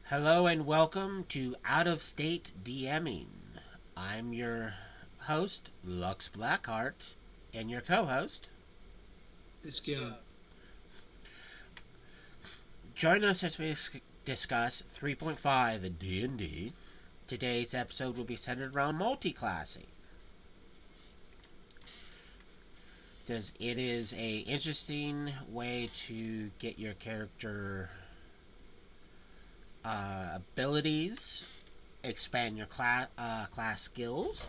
Hello and welcome to Out of State DMing. I'm your host, lluksblackheart, and your co-host. Iskian. Join us as we discuss 3.5 D&D. Today's episode will be centered around multiclassing. It is a interesting way to get your character abilities, expand your class skills,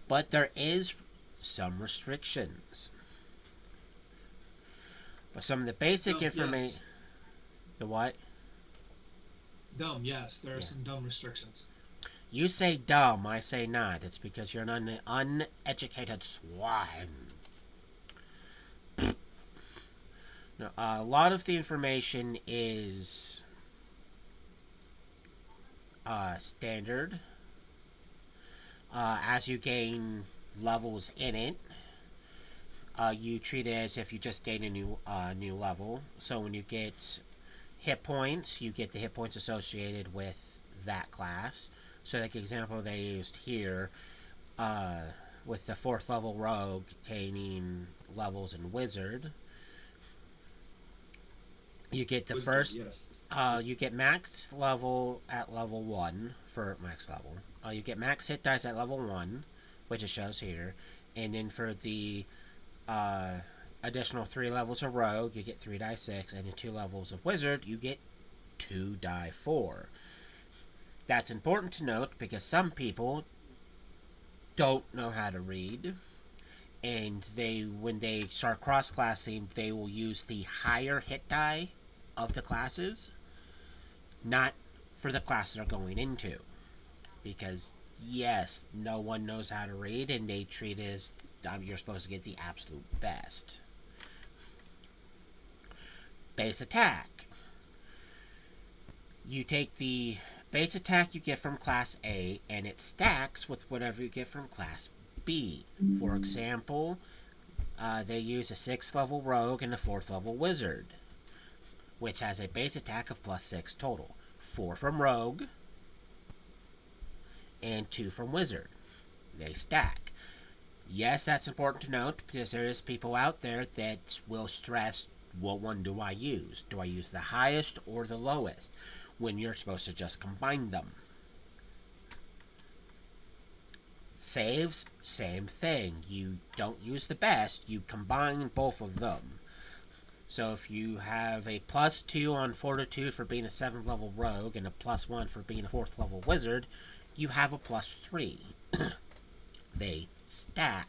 but there is some restrictions. But some of the basic Dumb, information. yes. The what? Dumb, yes. There are Yeah. some dumb restrictions. You say dumb, I say not. It's because you're an uneducated swine. No, a lot of the information is standard. As you gain levels in it, you treat it as if you just gain a new level. So when you get hit points, you get the hit points associated with that class. So, like example they used here, uh, with the 4th level rogue gaining levels in wizard, you get the Wizard, first. yes. You get max level at level 1 for max level. You get max hit dice at level 1, which it shows here. And then for the uh, additional 3 levels of rogue, you get 3 die 6. And then 2 levels of wizard, you get 2 die 4. That's important to note because some people don't know how to read, and when they start cross classing, they will use the higher hit die of the classes, not for the class they're going into. Because yes, no one knows how to read, and they treat it as you're supposed to get the absolute best. Base attack. You take the base attack you get from class A and it stacks with whatever you get from class B. For example, they use a 6th level rogue and a 4th level wizard, which has a base attack of plus 6 total. 4 from rogue and 2 from wizard. They stack. Yes, that's important to note because there is people out there that will stress, what one do I use? Do I use the highest or the lowest? When you're supposed to just combine them. Saves, same thing. You don't use the best, you combine both of them. So if you have a plus 2 on fortitude for being a 7th level rogue and a plus 1 for being a 4th level wizard, you have a plus 3. They stack.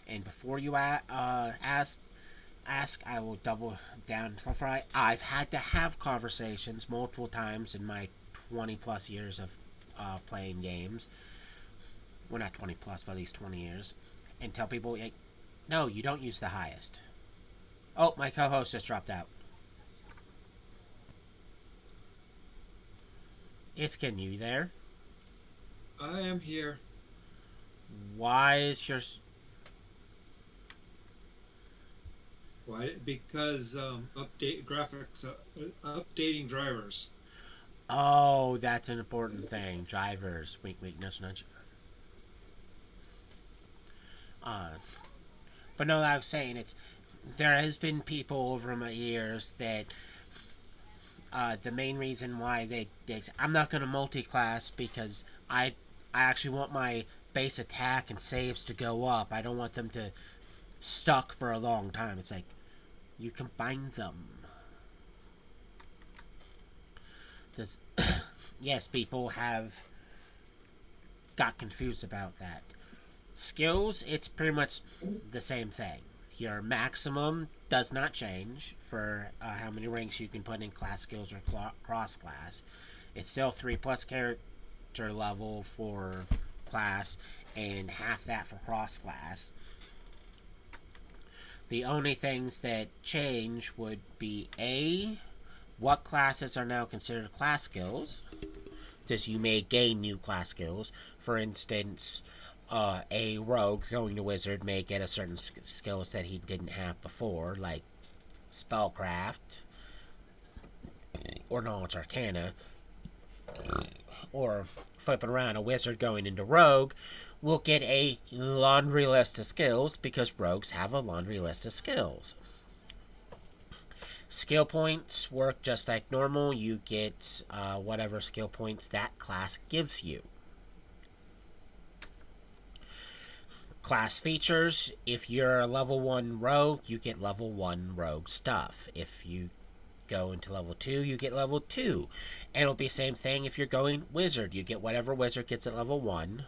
And before you ask, I will double down and clarify. I've had to have conversations multiple times in my 20 plus years of playing games. Well, not 20 plus, but at least 20 years. And tell people, like, no, you don't use the highest. Oh, my co host just dropped out. Iskian, you there? I am here. Why is your. Why? Because update graphics, updating drivers. Oh, that's an important thing. Drivers. Wink, wink, nudge, nudge. Uh, but no, I was saying it's. There has been people over my years that the main reason why I'm not going to multi-class because I actually want my base attack and saves to go up. I don't want them to stuck for a long time. It's like you combine them. Does yes, people have got confused about that. Skills, it's pretty much the same thing. Your maximum does not change for how many ranks you can put in class skills or cross class. It's still 3 plus character level for class and half that for cross class. The only things that change would be what classes are now considered class skills, because you may gain new class skills. For instance, a rogue going to wizard may get a certain skills that he didn't have before, like spellcraft. or knowledge arcana, or flipping around, a wizard going into rogue will get a laundry list of skills because rogues have a laundry list of skills. Skill points work just like normal. You get whatever skill points that class gives you. Class features: if you're a level 1 rogue, you get level 1 rogue stuff. If you go into level 2, you get level 2. And it'll be the same thing if you're going wizard. You get whatever wizard gets at level 1.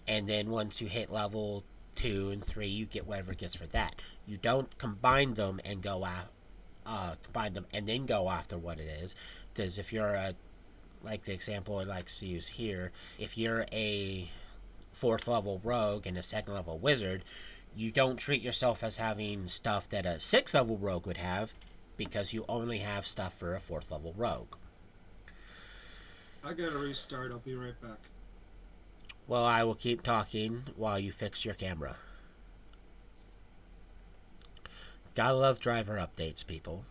And then once you hit level 2 and 3, you get whatever it gets for that. You don't combine them and go combine them and then go after what it is. Because if you're like the example I like to use here, if you're a 4th level rogue and a 2nd level wizard, you don't treat yourself as having stuff that a 6th level rogue would have, because you only have stuff for a 4th level rogue. I gotta restart. I'll be right back. Well, I will keep talking while you fix your camera. Gotta love driver updates, people.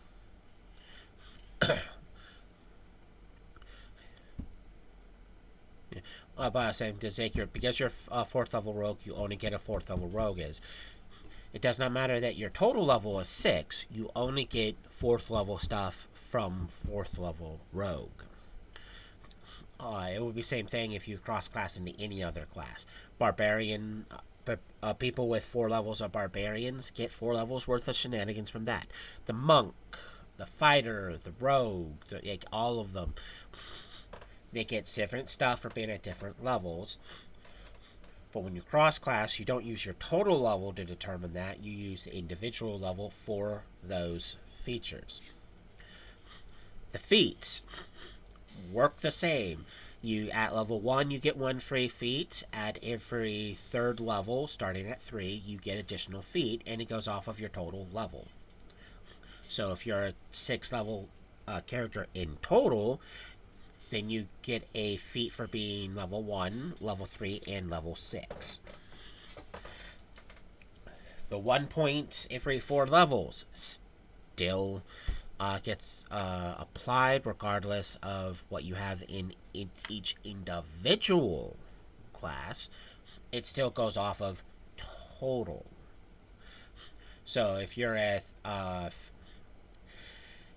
But I was saying, because you're a 4th level rogue, you only get a 4th level rogue is. It does not matter that your total level is 6, you only get 4th level stuff from 4th level rogue. It would be the same thing if you cross-class into any other class. Barbarian, people with 4 levels of barbarians get 4 levels worth of shenanigans from that. The monk, the fighter, the rogue, all of them, they get different stuff for being at different levels. But when you cross-class, you don't use your total level to determine that. You use the individual level for those features. The feats work the same. At level 1, you get 1 free feat. At every 3rd level, starting at 3, you get additional feat, and it goes off of your total level. So if you're a 6th level character in total, then you get a feat for being level 1, level 3, and level 6. The 1 point every 4 levels still gets applied regardless of what you have in each individual class. It still goes off of total. So if you're at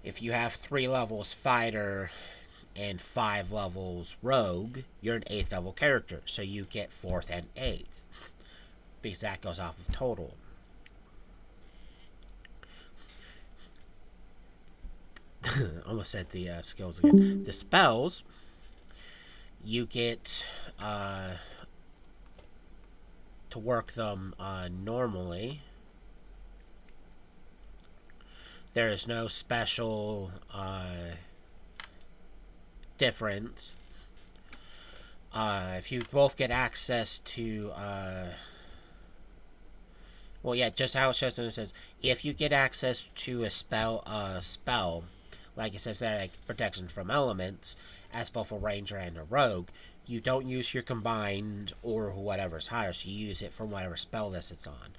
if you have 3 levels fighter and 5 levels rogue, you're an 8th level character, so you get 4th and 8th, because that goes off of total. Almost said the skills again. The spells, you get to work them normally. There is no special difference. If you both get access to well, yeah, just how it shows it says, if you get access to a spell, like it says there, like protection from elements, as both a ranger and a rogue, you don't use your combined or whatever's higher, so you use it from whatever spell list it's on.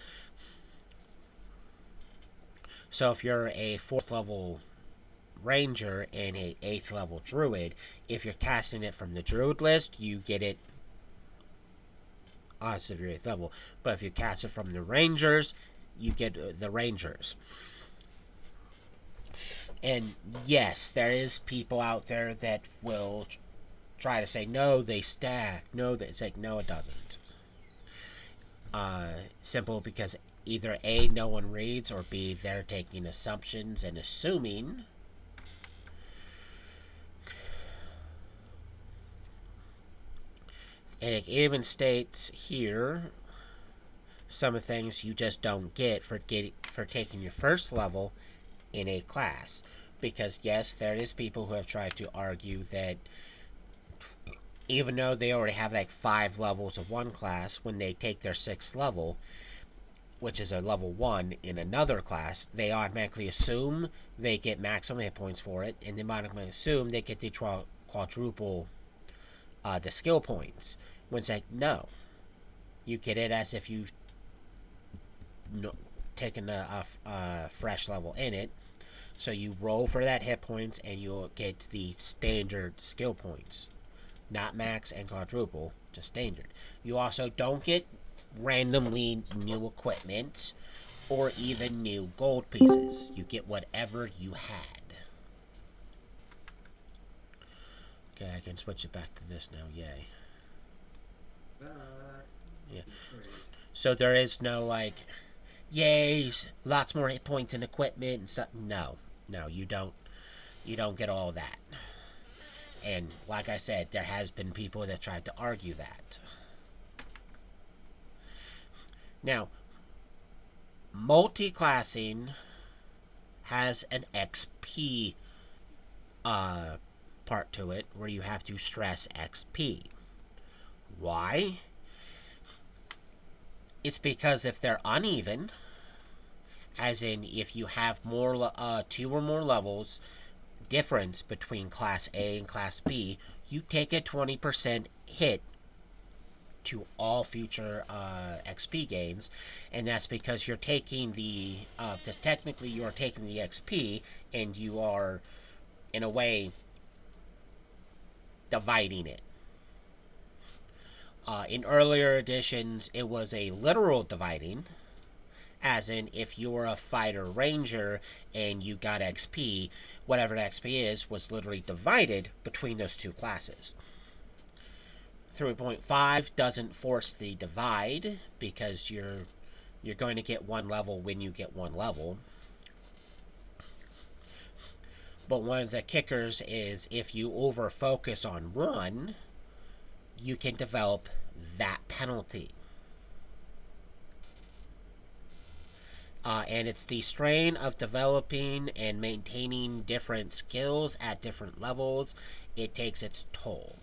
So if you're a 4th level ranger and a 8th level druid, if you're casting it from the druid list, you get it odds of your 8th level. But if you cast it from the rangers, you get the rangers. And yes, there is people out there that will try to say, no, they stack. No, it's like, no, it doesn't. Simple because either A, no one reads, or B, they're taking assumptions and assuming. And it even states here some of the things you just don't get for taking your 1st level in a class. Because yes, there is people who have tried to argue that even though they already have like 5 levels of one class, when they take their 6th level, which is a level 1 in another class, they automatically assume they get maximum hit points for it, and they automatically assume they get the quadruple the skill points. When it's like, no, you get it as if you've taken a fresh level in it. So you roll for that hit points and you'll get the standard skill points. Not max and quadruple, just standard. You also don't get randomly new equipment or even new gold pieces. You get whatever you had. Okay, I can switch it back to this now. Yay. Yeah. So there is no like, yay, lots more hit points and equipment and stuff. No, no, you don't. You don't get all that. And like I said, there has been people that tried to argue that. Now, multiclassing has an XP part to it where you have to stress XP. Why? It's because if they're uneven, as in if you have more 2 or more levels difference between class A and class B, you take a 20% hit to all future XP gains, and that's because you're taking because technically you are taking the XP and you are, in a way, dividing it. In earlier editions, it was a literal dividing, as in if you were a fighter ranger and you got XP, whatever the XP is was literally divided between those two classes. 3.5 doesn't force the divide because you're going to get one level when you get one level. But one of the kickers is if you over focus on one, you can develop that penalty. And it's the strain of developing and maintaining different skills at different levels. It takes its toll.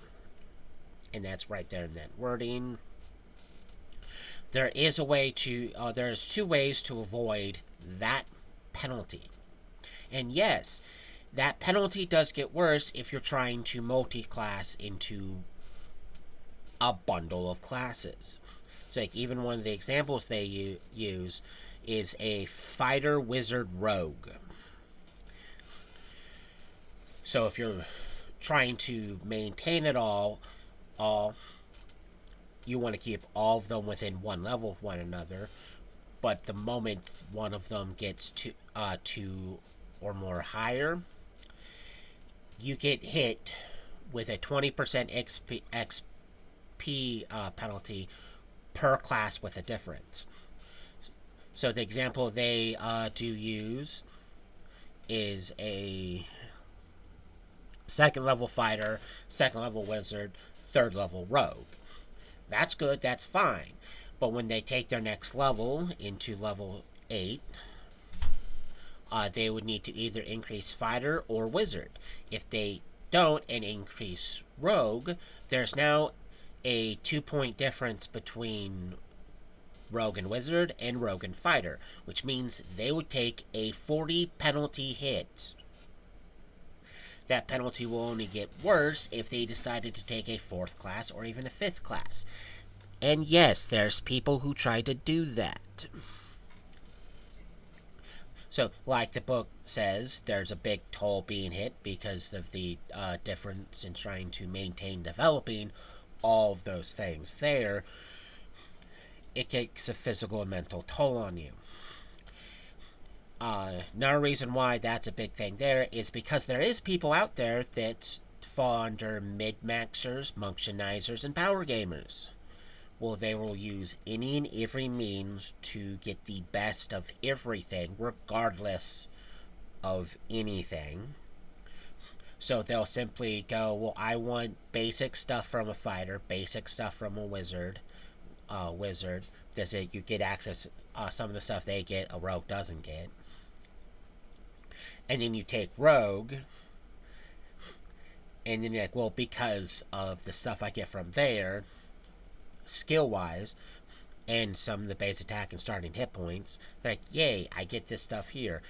And that's right there in that wording. There is a way to, there's two ways to avoid that penalty. And yes, that penalty does get worse if you're trying to multi-class into a bundle of classes. So like even one of the examples they use is a fighter wizard rogue. So if you're trying to maintain it all you want to keep all of them within one level of one another, but the moment one of them gets to 2 or more higher, you get hit with a 20% XP penalty per class with a difference. So the example they do use is a second level fighter, second level wizard, third level rogue. That's good, that's fine. But when they take their next level into level 8, they would need to either increase fighter or wizard. If they don't and increase rogue, there's now a 2-point difference between rogue and wizard and rogue and fighter, which means they would take a 40 penalty hit. That penalty will only get worse if they decided to take a 4th class or even a 5th class. And yes, there's people who try to do that. So, like the book says, there's a big toll being hit because of the difference in trying to maintain developing all of those things there. It takes a physical and mental toll on you. Another reason why that's a big thing there is because there is people out there that fall under mid-maxers, functionizers, and power gamers. Well, they will use any and every means to get the best of everything, regardless of anything. So they'll simply go, well, I want basic stuff from a fighter, basic stuff from a wizard. This is, you get access some of the stuff they get, a rogue doesn't get. And then you take rogue, and then you're like, well, because of the stuff I get from there, skill-wise, and some of the base attack and starting hit points, they're like, yay, I get this stuff here.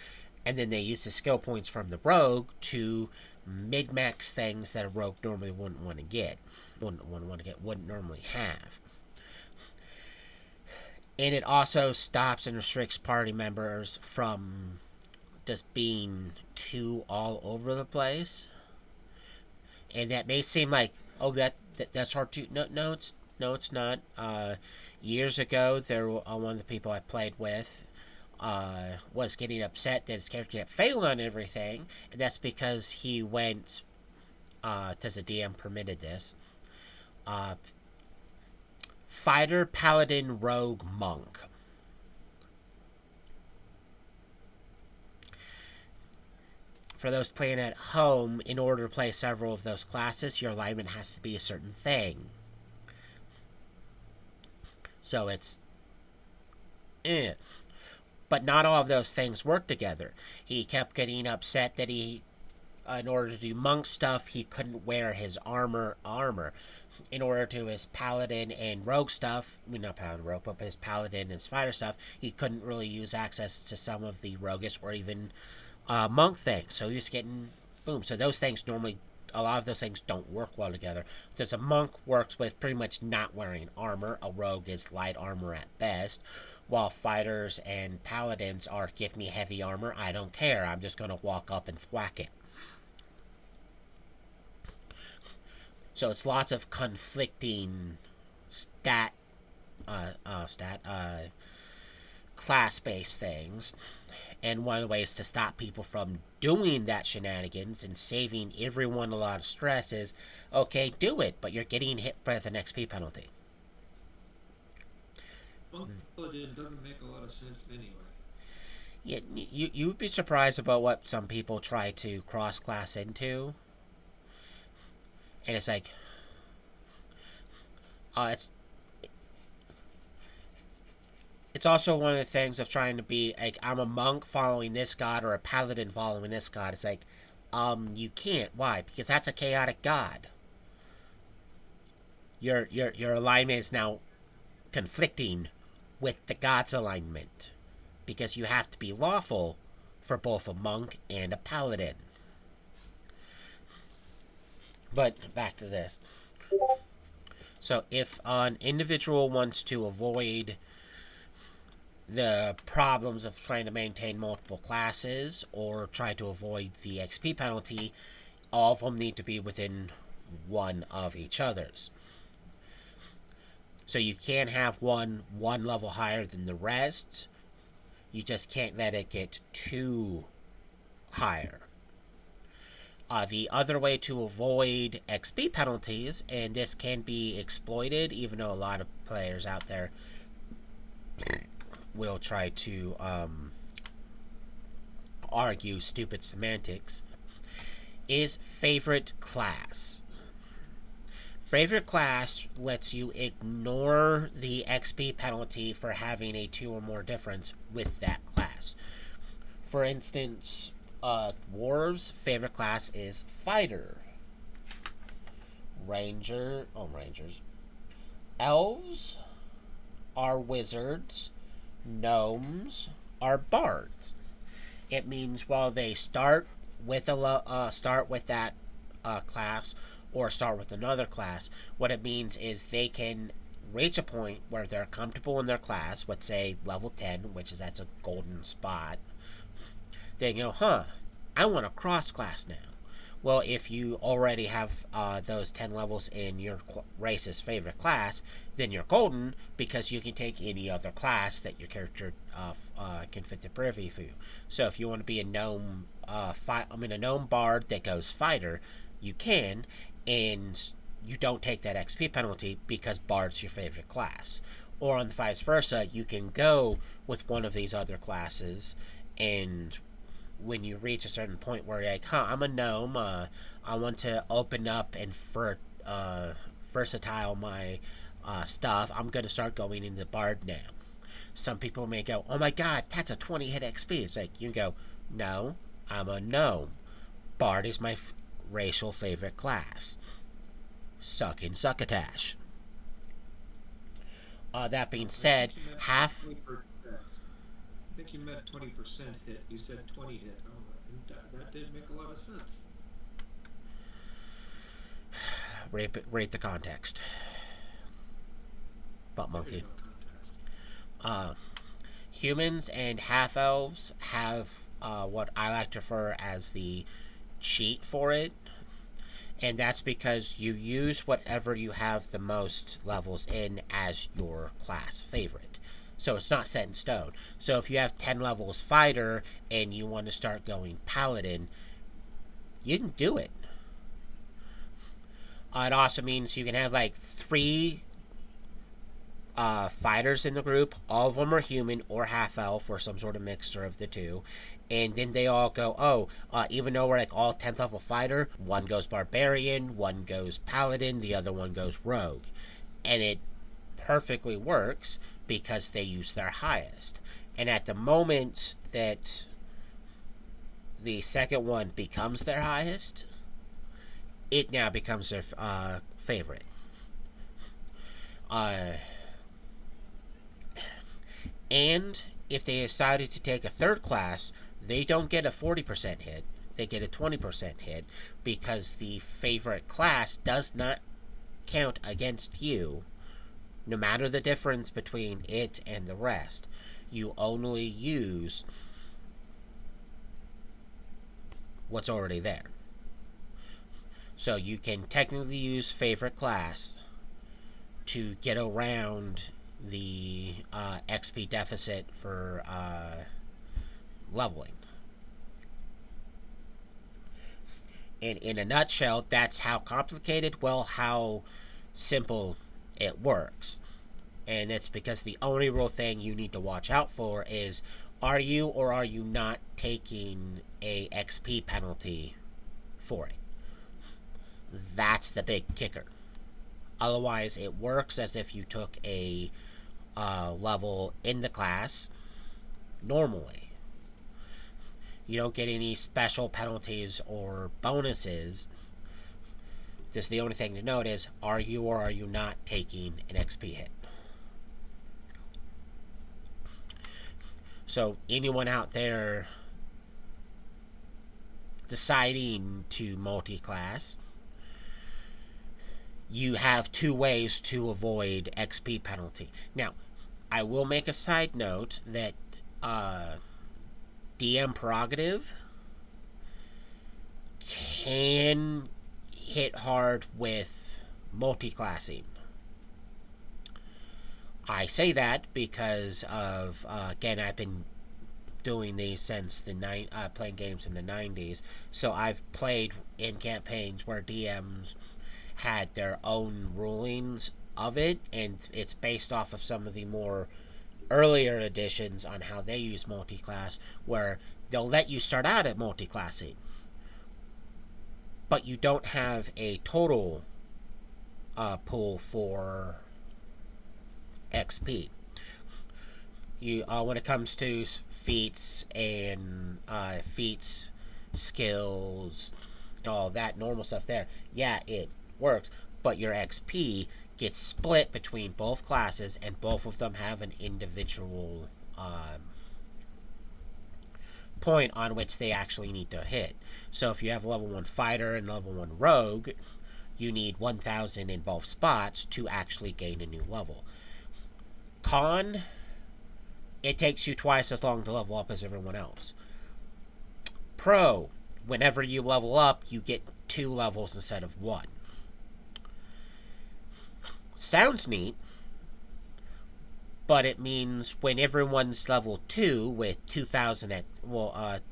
And then they use the skill points from the rogue to mid-max things that a rogue normally wouldn't want to get, wouldn't normally have. And it also stops and restricts party members from just being too all over the place. And that may seem like, oh, that's hard to. No, it's not. Years ago, one of the people I played with was getting upset that his character kept failing on everything, and that's because he went, because the DM permitted this, uh, fighter, paladin, rogue, monk. For those playing at home, in order to play several of those classes, your alignment has to be a certain thing. So it's but not all of those things work together. He kept getting upset that in order to do monk stuff, he couldn't wear his armor. In order to his paladin and rogue stuff, I mean, not paladin rogue, but his paladin and his fighter stuff, he couldn't really use access to some of the roguish or even monk things. So he was getting boom. So those things normally, a lot of those things don't work well together. Because a monk works with pretty much not wearing armor. A rogue is light armor at best. While fighters and paladins are, give me heavy armor, I don't care. I'm just going to walk up and thwack it. So it's lots of conflicting class-based things. And one of the ways to stop people from doing that shenanigans and saving everyone a lot of stress is, okay, do it, but you're getting hit by the XP penalty. Well, it doesn't make a lot of sense anyway. Yeah, you would be surprised about what some people try to cross-class into. And it's like, it's also one of the things of trying to be like, I'm a monk following this god or a paladin following this god. It's like, you can't. Why? Because that's a chaotic god. Your alignment is now conflicting with the god's alignment, because you have to be lawful for both a monk and a paladin. But back to this. So if an individual wants to avoid the problems of trying to maintain multiple classes or try to avoid the XP penalty, all of them need to be within one of each other's. So you can't have one level higher than the rest. You just can't let it get too higher. The other way to avoid XP penalties, and this can be exploited, even though a lot of players out there will try to argue stupid semantics, is favorite class. Favorite class lets you ignore the XP penalty for having a 2 or more difference with that class. For instance, Dwarves' favorite class is Fighter. Rangers. Elves are Wizards. Gnomes are Bards. It means while they start with that class or start with another class, what it means is they can reach a point where they're comfortable in their class, let's say level 10, that's a golden spot. They go, I want to cross class now. Well, if you already have those 10 levels in your race's favorite class, then you're golden, because you can take any other class that your character can fit the privy for you. So if you want to be a gnome, a gnome bard that goes fighter, you can, and you don't take that XP penalty because bard's your favorite class. Or on the vice versa, you can go with one of these other classes, and when you reach a certain point where you're like, I'm a gnome, I want to open up and versatile my stuff, I'm going to start going into Bard now. Some people may go, oh my god, that's a 20 hit XP. It's like, you go, no, I'm a gnome. Bard is my racial favorite class. Succotash. That being said, half... I think you meant 20% hit. You said 20 hit. Oh, that did make a lot of sense. Rate the context. Butt monkey. No Humans and half elves have what I like to refer as the cheat for it, and that's because you use whatever you have the most levels in as your class favorite. So it's not set in stone. So if you have 10 levels fighter and you want to start going paladin, you can do it. It also means you can have like 3 fighters in the group. All of them are human or half elf or some sort of mixture of the two. And then they all go, even though we're like all 10th level fighter, one goes barbarian, one goes paladin, the other one goes rogue. And it perfectly works because they use their highest. And at the moment that the second one becomes their highest, it now becomes their favorite. And if they decided to take a third class, they don't get a 40% hit. They get a 20% hit because the favorite class does not count against you, no matter the difference between it and the rest. You only use what's already there. So you can technically use favorite class to get around the XP deficit for leveling. And in a nutshell, that's how complicated, how simple it works. And it's because the only real thing you need to watch out for is, are you or are you not taking a XP penalty for it? That's the big kicker. Otherwise, it works as if you took a level in the class normally. You don't get any special penalties or bonuses. Just the only thing to note is, are you or are you not taking an XP hit? So anyone out there deciding to multi-class, you have 2 ways to avoid XP penalty. Now, I will make a side note that DM prerogative can hit hard with multi-classing. I say that because of, again, I've been doing these since playing games in the 90s, so I've played in campaigns where DMs had their own rulings of it, and it's based off of some of the more earlier editions on how they use multi-class, where they'll let you start out at multi-classing, but you don't have a total pool for XP. You when it comes to feats and feats, skills, all that normal stuff there, yeah, it works, but your XP gets split between both classes, and both of them have an individual point on which they actually need to hit. So if you have a level 1 fighter and level 1 rogue, you need 1000 in both spots to actually gain a new level. Con, it takes you twice as long to level up as everyone else. Pro, whenever you level up, you get 2 levels instead of 1. Sounds neat, but it means when everyone's level 2 with 2000 at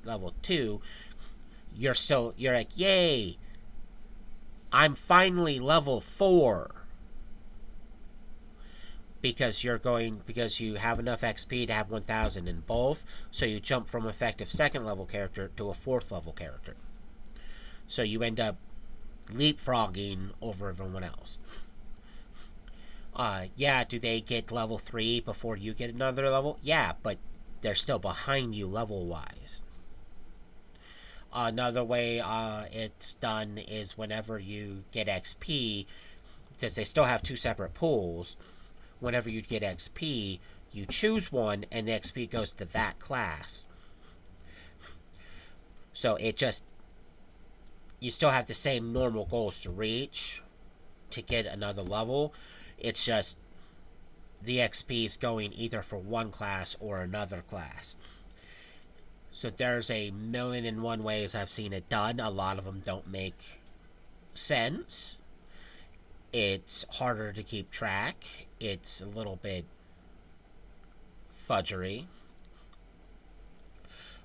level 2, you're like, yay, I'm finally level 4. Because you have enough XP to have 1000 in both, so you jump from effective 2nd level character to a 4th level character. So you end up leapfrogging over everyone else. Do they get level 3 before you get another level? Yeah, but they're still behind you level-wise. Another way it's done is whenever you get XP, because they still have 2 separate pools, whenever you get XP, you choose one, and the XP goes to that class. So you still have the same normal goals to reach to get another level. It's just the XP is going either for one class or another class. So there's a million and one ways I've seen it done. A lot of them don't make sense. It's harder to keep track. It's a little bit fudgery.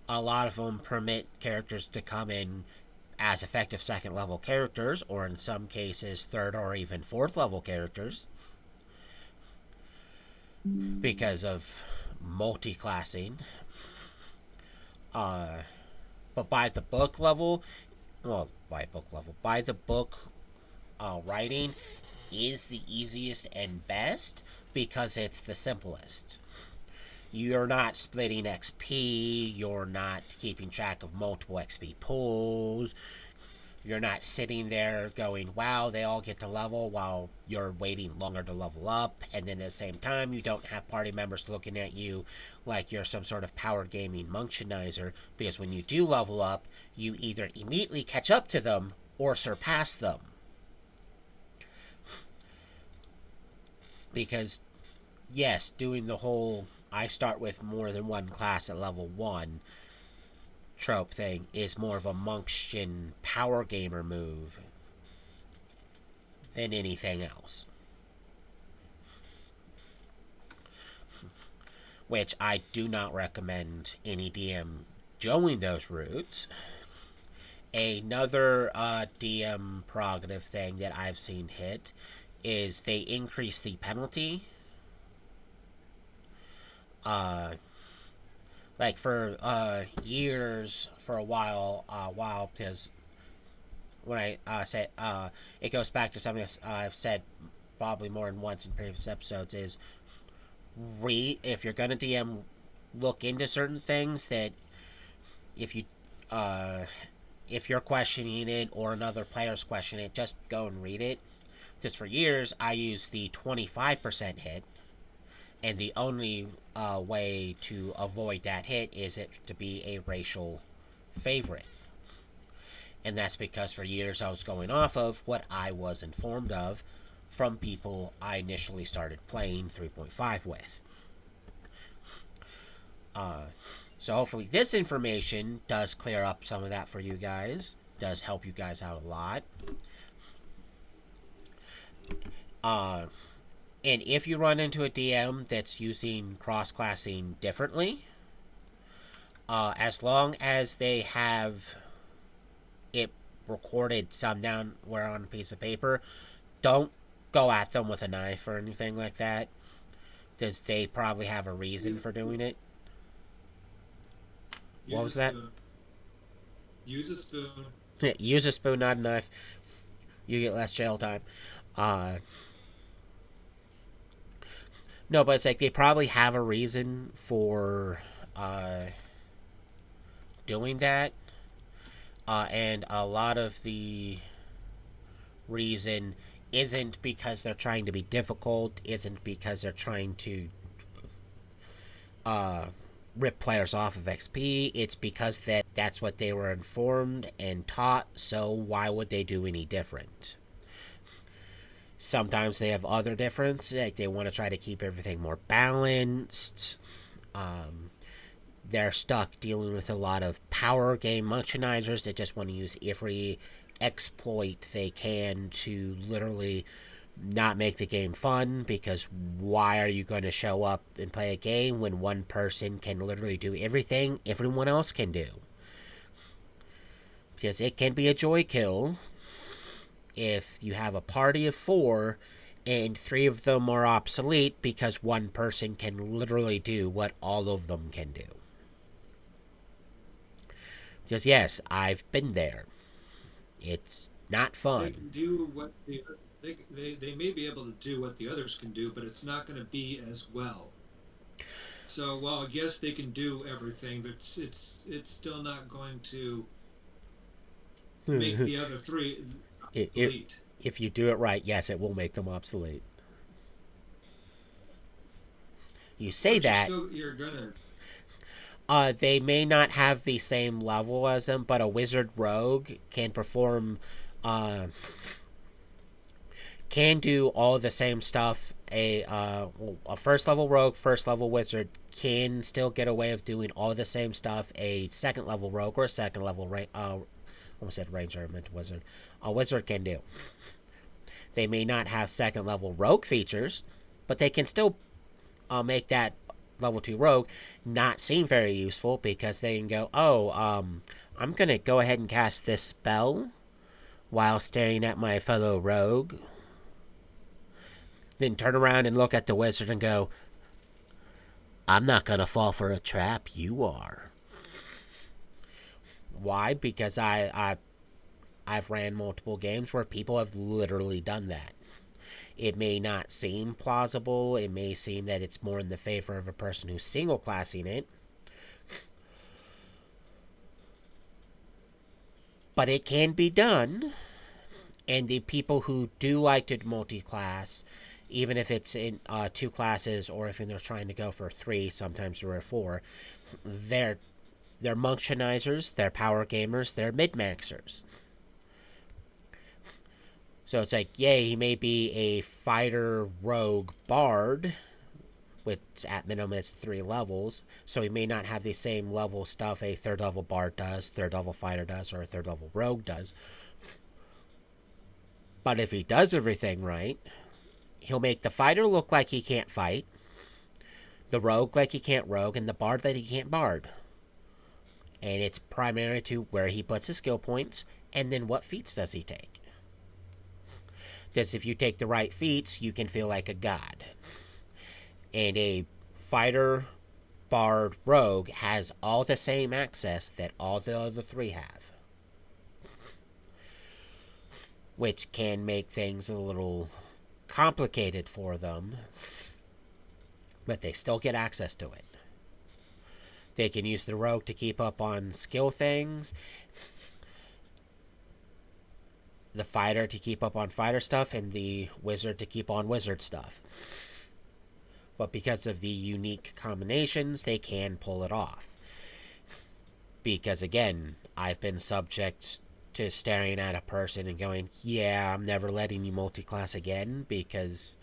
A lot of them permit characters to come in as effective second level characters, or in some cases, third or even fourth level characters, because of multiclassing. Uh, but by the book level, by the book writing is the easiest and best because it's the simplest. You're not splitting XP, you're not keeping track of multiple XP pools, you're not sitting there going, wow, they all get to level while you're waiting longer to level up, and then at the same time, you don't have party members looking at you like you're some sort of power gaming munchenizer, because when you do level up, you either immediately catch up to them or surpass them. Because, yes, doing the whole I start with more than one class at level 1 trope thing is more of a monkshin power gamer move than anything else. Which I do not recommend any DM going those routes. Another DM prerogative thing that I've seen hit is they increase the penalty. Like for years, for a while, because when I say it goes back to something I've said probably more than once in previous episodes is if you're gonna DM, look into certain things that if you if you're questioning it or another player's questioning it, just go and read it. Just for years, I used the 25% hit, and the only way to avoid that hit is it to be a racial favorite. And that's because for years I was going off of what I was informed of from people I initially started playing 3.5 with. So hopefully this information does clear up some of that for you guys. Does help you guys out a lot. And if you run into a DM that's using cross-classing differently, as long as they have it recorded somewhere on a piece of paper, don't go at them with a knife or anything like that, because they probably have a reason for doing it. What was that? Use a spoon. Use a spoon, not a knife. You get less jail time. No, but it's like they probably have a reason for doing that. And a lot of the reason isn't because they're trying to be difficult, isn't because they're trying to rip players off of XP. It's because that's what they were informed and taught, so why would they do any different? Sometimes they have other differences, like they want to try to keep everything more balanced. They're stuck dealing with a lot of power game munchinizers that just want to use every exploit they can to literally not make the game fun, because why are you going to show up and play a game when one person can literally do everything everyone else can do? Because it can be a joy kill if you have a party of 4 and 3 of them are obsolete because one person can literally do what all of them can do. Because yes, I've been there. It's not fun. They can do what they may be able to do what the others can do, but it's not going to be as well. So while yes, they can do everything, but it's still not going to make the other 3 obsolete. If you do it right, yes, it will make them obsolete. You say that. You're gonna. They may not have the same level as them, but a wizard rogue can perform can do all the same stuff. A first level rogue, first level wizard can still get away with doing all the same stuff a second level rogue or a second level almost said ranger, I meant wizard. A wizard can do. They may not have second level rogue features, but they can still make that level 2 rogue not seem very useful because they can go, oh, I'm going to go ahead and cast this spell while staring at my fellow rogue. Then turn around and look at the wizard and go, I'm not going to fall for a trap, you are. Why? Because I've ran multiple games where people have literally done that. It may not seem plausible. It may seem that it's more in the favor of a person who's single classing it. But it can be done. And the people who do like to multi-class, even if it's in 2 classes or if they're trying to go for 3, sometimes 3 or 4, they're monctionizers, they're power gamers, they're mid-maxers. So it's like, yay, he may be a fighter rogue bard, which at minimum is 3 levels, so he may not have the same level stuff a third level bard does, third level fighter does, or a third level rogue does. But if he does everything right, he'll make the fighter look like he can't fight, the rogue like he can't rogue, and the bard like he can't bard. And it's primary to where he puts his skill points, and then what feats does he take. Because if you take the right feats, you can feel like a god. And a fighter, bard, rogue has all the same access that all the other 3 have. Which can make things a little complicated for them, but they still get access to it. They can use the rogue to keep up on skill things, the fighter to keep up on fighter stuff, and the wizard to keep on wizard stuff. But because of the unique combinations, they can pull it off. Because again, I've been subject to staring at a person and going, yeah, I'm never letting you multi-class again, because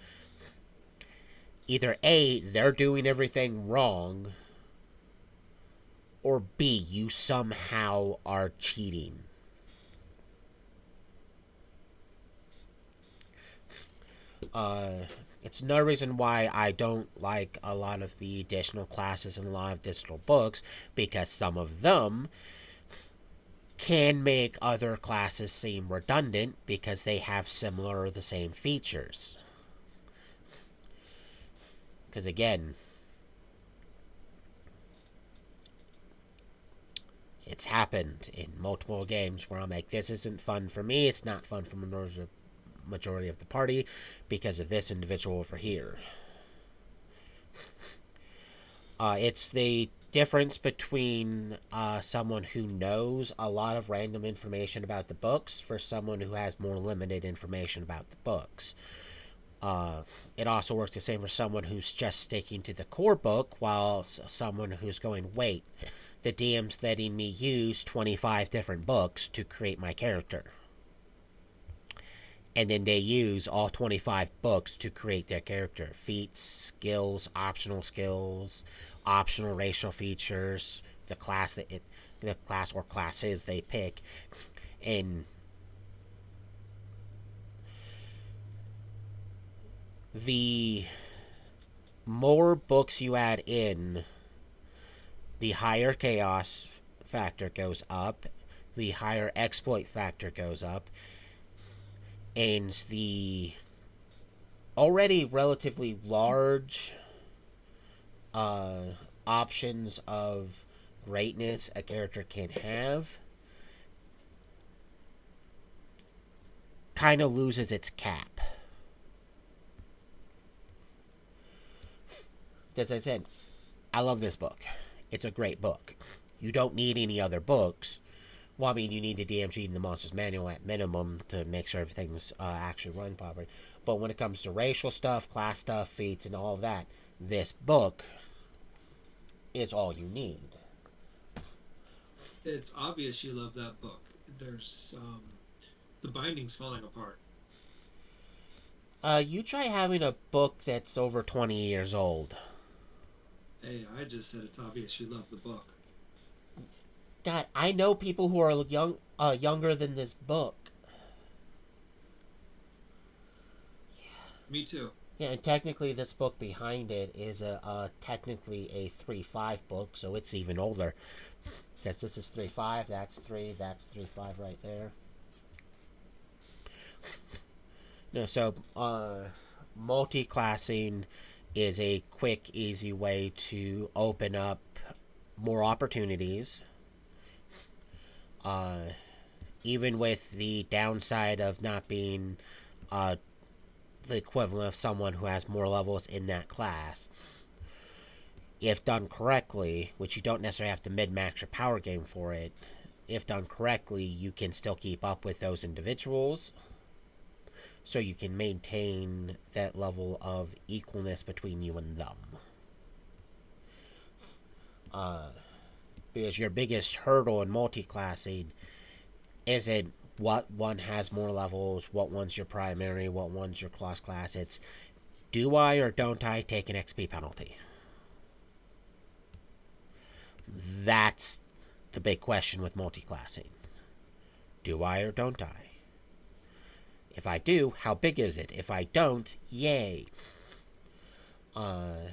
either A, they're doing everything wrong, or B, you somehow are cheating. It's no reason why I don't like a lot of the additional classes and a lot of additional books, because some of them can make other classes seem redundant because they have similar or the same features. Because again, it's happened in multiple games where I'm like, this isn't fun for me, it's not fun for the majority of the party because of this individual over here. It's the difference between someone who knows a lot of random information about the books for someone who has more limited information about the books. It also works the same for someone who's just sticking to the core book, while someone who's going, wait, the DM's letting me use 25 different books to create my character. And then they use all 25 books to create their character. Feats, skills, optional racial features, the class or classes they pick, and the more books you add in, the higher chaos factor goes up, the higher exploit factor goes up, and the already relatively large options of greatness a character can have kind of loses its cap. As I said, I love this book. It's a great book. You don't need any other books. Well, I mean, you need the DMG and the Monsters Manual at minimum to make sure everything's actually run properly. But when it comes to racial stuff, class stuff, feats, and all of that, this book is all you need. It's obvious you love that book. There's the binding's falling apart. You try having a book that's over 20 years old. Hey, I just said it's obvious you love the book. God, I know people who are younger than this book. Me too. Yeah, and technically, this book behind it is technically a 3.5 book, so it's even older. This is 3.5, that's 3, that's 3.5 right there. No, so multi-classing is a quick, easy way to open up more opportunities. Uh, Even with the downside of not being uh, the equivalent of someone who has more levels in that class. If done correctly, which you don't necessarily have to mid-max your power game for it, if done correctly, you can still keep up with those individuals. So you can maintain that level of equalness between you and them. Uh, because your biggest hurdle in multi-classing isn't what one has more levels, what one's your primary, what one's your cross class. It's do I or don't I take an XP penalty? That's the big question with multi-classing. Do I or don't I? If I do, how big is it? If I don't, yay. Uh,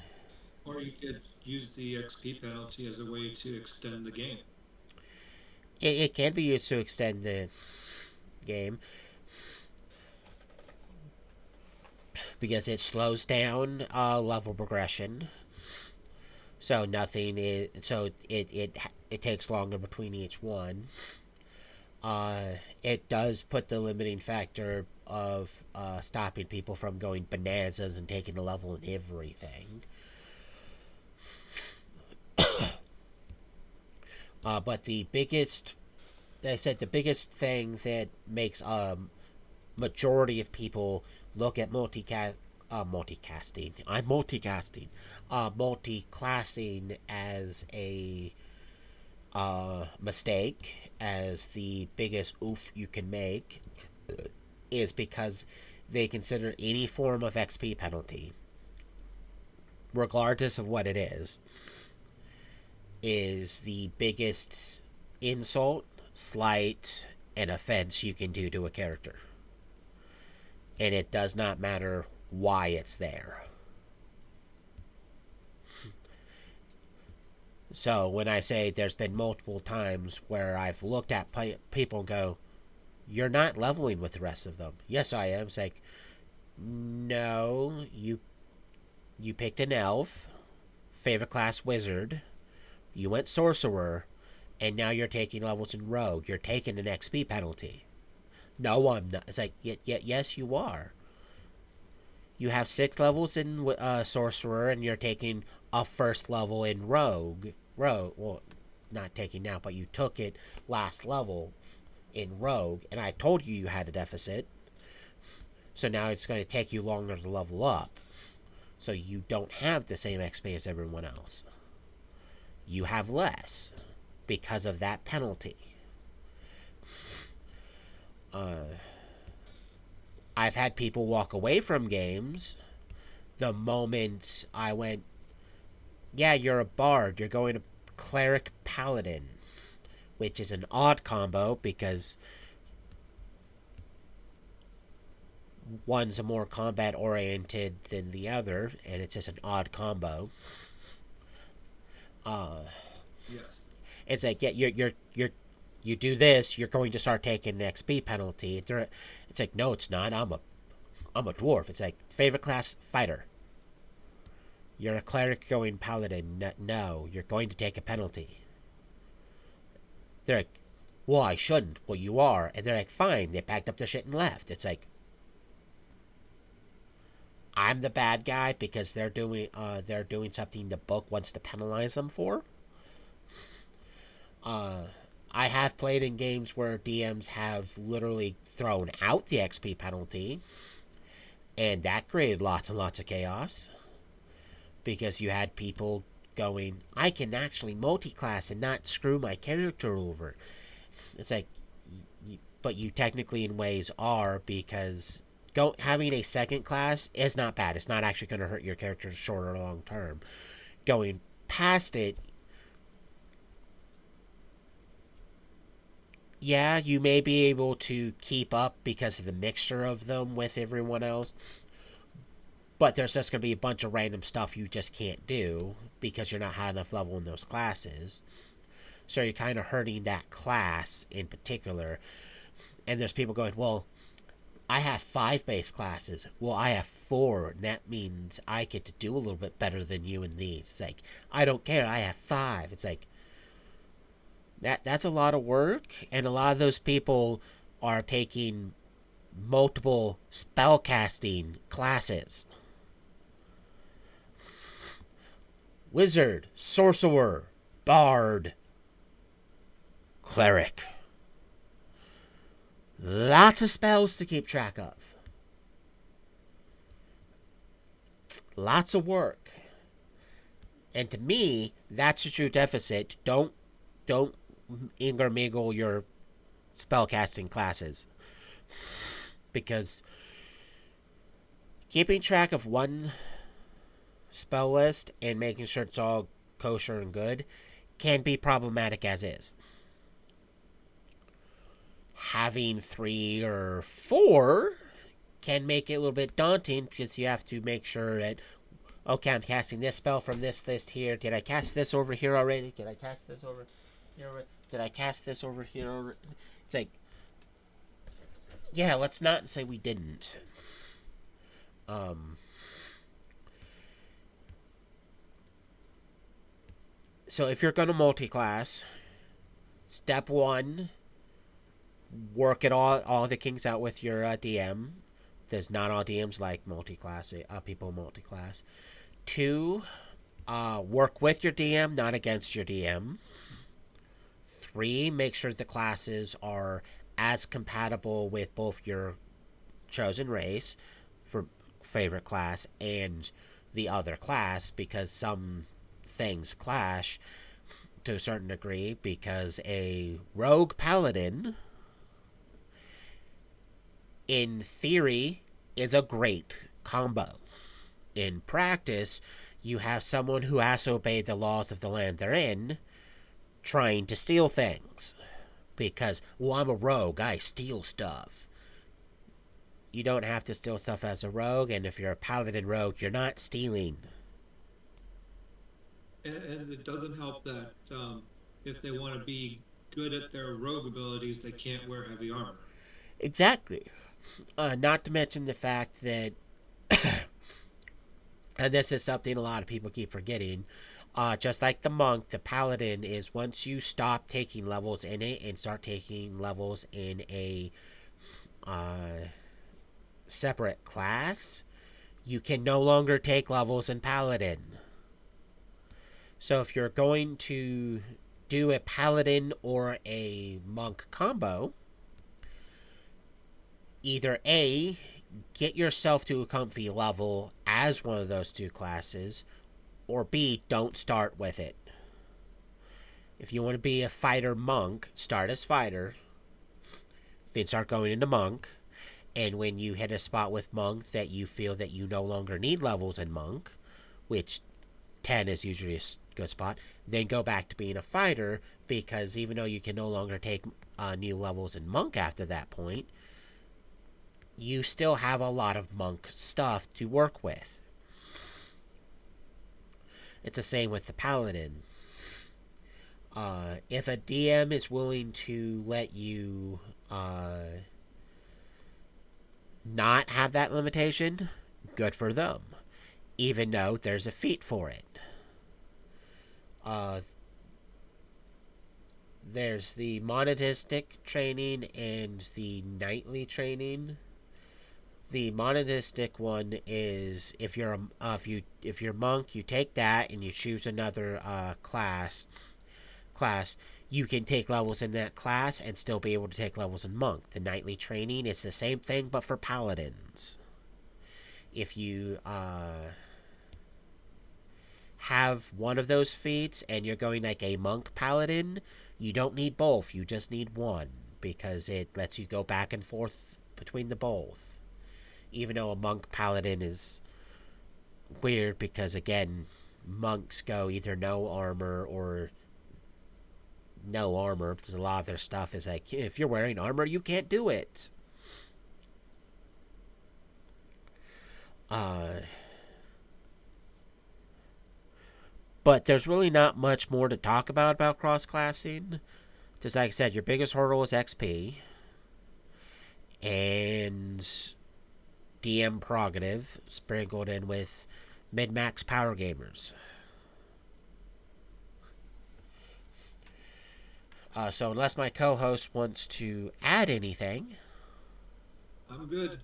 Or you could use the XP penalty as a way to extend the game. it can be used to extend the game because it slows down level progression. So nothing is so it takes longer between each one. It does put the limiting factor of stopping people from going bananas and taking the level and everything. But the biggest, like I said, the biggest thing that makes majority of people look at multicasting. I'm multicasting. Multi-classing as a mistake, as the biggest oof you can make, is because they consider any form of XP penalty, regardless of what it is the biggest insult, slight, and offense you can do to a character. And it does not matter why it's there. So when I say there's been multiple times where I've looked at people and go, "You're not leveling with the rest of them." Yes, I am. It's like, no, you picked an elf, favorite class wizard. You went sorcerer, and now you're taking levels in rogue. You're taking an XP penalty. No, I'm not. It's like, yes, you are. You have 6 levels in sorcerer, and you're taking a first level in rogue. Rogue, well, not taking now, but you took it last level in rogue, and I told you had a deficit. So now it's going to take you longer to level up. So you don't have the same XP as everyone else. You have less because of that penalty. Uh, I've had people walk away from games the moment I went, yeah, you're a bard. You're going to cleric paladin, which is an odd combo because one's a more combat oriented than the other, and it's just an odd combo. Uh, Yes. it's like, yeah, you do this, you're going to start taking an XP penalty. It's like, no, it's not. I'm a dwarf. It's like favorite class fighter. You're a cleric going paladin. No, you're going to take a penalty. They're like, well, I shouldn't. Well, you are. And they're like, fine. They packed up their shit and left. It's like, I'm the bad guy because they're doing something the book wants to penalize them for. Uh, I have played in games where DMs have literally thrown out the XP penalty, and that created lots and lots of chaos because you had people going, I can actually multi-class and not screw my character over. It's like, but you technically in ways are because having a second class is not bad. It's not actually going to hurt your character short or long term. Going past it, yeah, you may be able to keep up because of the mixture of them with everyone else, but there's just going to be a bunch of random stuff you just can't do because you're not high enough level in those classes. So you're kind of hurting that class in particular. And there's people going, well, I have 5 base classes. Well, I have 4. And that means I get to do a little bit better than you in these. It's like, I don't care. I have 5. It's like, that's a lot of work. And a lot of those people are taking multiple spellcasting classes. Wizard, sorcerer, bard, cleric. Lots of spells to keep track of. Lots of work. And to me, that's a true deficit. Don't intermingle your spellcasting classes. Because keeping track of one spell list and making sure it's all kosher and good can be problematic as is. Having 3 or 4 can make it a little bit daunting because you have to make sure that, okay, I'm casting this spell from this list here. Did I cast this over here already? Did I cast this over here? Did I cast this over here already? It's like, yeah, let's not say we didn't. So if you're going to multi-class, step 1, work it all the kinks out with your DM. There's not all DMs like multi-class, people multi-class. 2, work with your DM, not against your DM. 3, make sure the classes are as compatible with both your chosen race for favorite class and the other class, because some things clash to a certain degree, because a rogue paladin in theory is a great combo. In practice, you have someone who has to obey the laws of the land they're in trying to steal things. Because, well, I'm a rogue, I steal stuff. You don't have to steal stuff as a rogue, and if you're a paladin rogue, you're not stealing. And it doesn't help that if they want to be good at their rogue abilities, they can't wear heavy armor. Exactly. Not to mention the fact that, and this is something a lot of people keep forgetting, just like the monk, the paladin is, once you stop taking levels in it and start taking levels in a separate class, you can no longer take levels in paladin. So if you're going to do a paladin or a monk combo, either A, get yourself to a comfy level as one of those 2 classes, or B, don't start with it. If you want to be a fighter monk, start as fighter, then start going into monk, and when you hit a spot with monk that you feel that you no longer need levels in monk, which 10 is usually a good spot, then go back to being a fighter, because even though you can no longer take new levels in monk after that point, you still have a lot of monk stuff to work with. It's the same with the paladin. If a DM is willing to let you not have that limitation, good for them. Even though there's a feat for it. There's the monotheistic training and the knightly training. The monotheistic one is if you're monk, you take that and you choose another class. You can take levels in that class and still be able to take levels in monk. The knightly training is the same thing, but for paladins. If you have one of those feats and you're going like a monk paladin, you don't need both. You just need one, because it lets you go back and forth between the both. Even though a monk paladin is weird because, again, monks go either no armor or no armor because a lot of their stuff is like, if you're wearing armor, you can't do it. Uh, but there's really not much more to talk about cross classing. Just like I said, your biggest hurdle is XP and DM prerogative sprinkled in with mid max power gamers. So unless my co-host wants to add anything, I'm good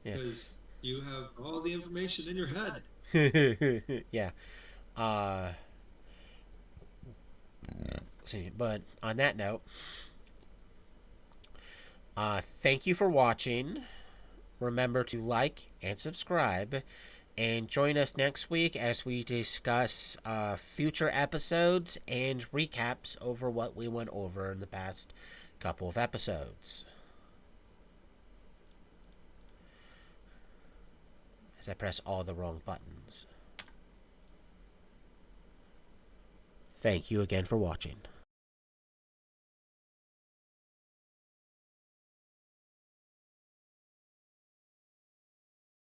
yeah, because you have all the information in your head. yeah. Uh, but on that note, thank you for watching. Remember to like and subscribe, and join us next week as we discuss future episodes and recaps over what we went over in the past couple of episodes. As I press all the wrong buttons. Thank you again for watching.